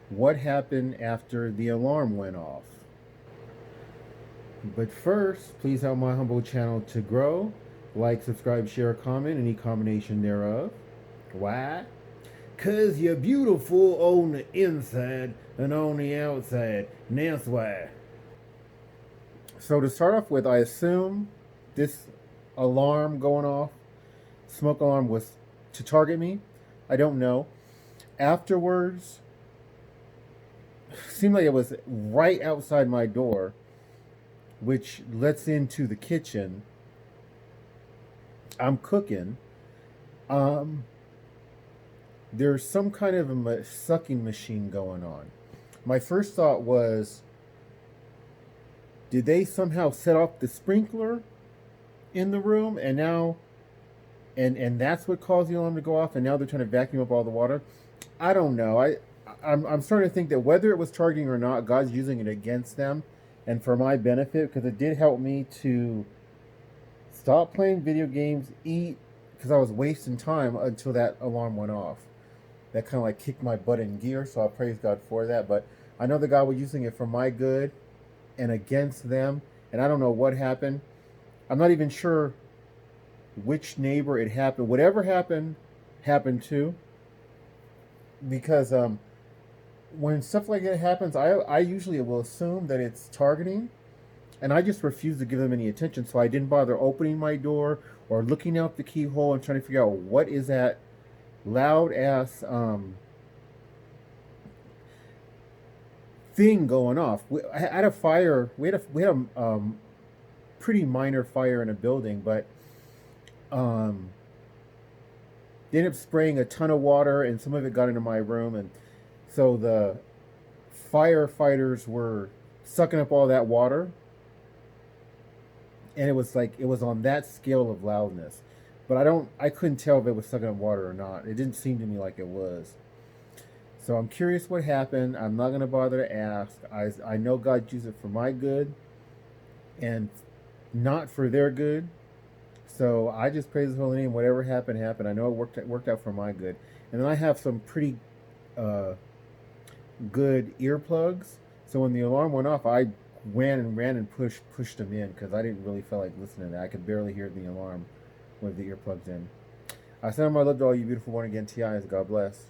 what happened after the alarm went off. But first, please help my humble channel to grow. Like, subscribe, share, comment, any combination thereof. Why? Cause you're beautiful on the inside and on the outside. And that's why. So to start off with, I assume this alarm going off, smoke alarm, was to target me. I don't know. Afterwards, seemed like it was right outside my door, which lets into the kitchen. I'm cooking. Um, there's some kind of a sucking machine going on. My first thought was, did they somehow set off the sprinkler in the room, and now, and that's what caused the alarm to go off, and now they're trying to vacuum up all the water? I don't know. I'm starting to think that whether it was targeting or not, God's using it against them and for my benefit, because it did help me to stop playing video games, eat, because I was wasting time until that alarm went off. That kind of like kicked my butt in gear, so I praise God for that. But I know that God was using it for my good and against them, and I don't know what happened. I'm not even sure which neighbor it happened. Whatever happened, happened to, because when stuff like that happens, I usually will assume that it's targeting, and I just refuse to give them any attention. So I didn't bother opening my door or looking out the keyhole and trying to figure out what is that loud ass thing going off. I had a fire. We had a pretty minor fire in a building, but um, they ended up spraying a ton of water, and some of it got into my room, and so the firefighters were sucking up all that water, and it was like it was on that scale of loudness. But I couldn't tell if it was sucking up water or not. It didn't seem to me like it was. So I'm curious what happened. I'm not gonna bother to ask. I know God used it for my good and not for their good. So I just praise His holy name. Whatever happened, happened. I know it worked out for my good. And then I have some pretty uh, good earplugs. So when the alarm went off, I ran and pushed them in because I didn't really feel like listening to that. I could barely hear the alarm with the earplugs in. I send my love to all you beautiful born again TIs. God bless.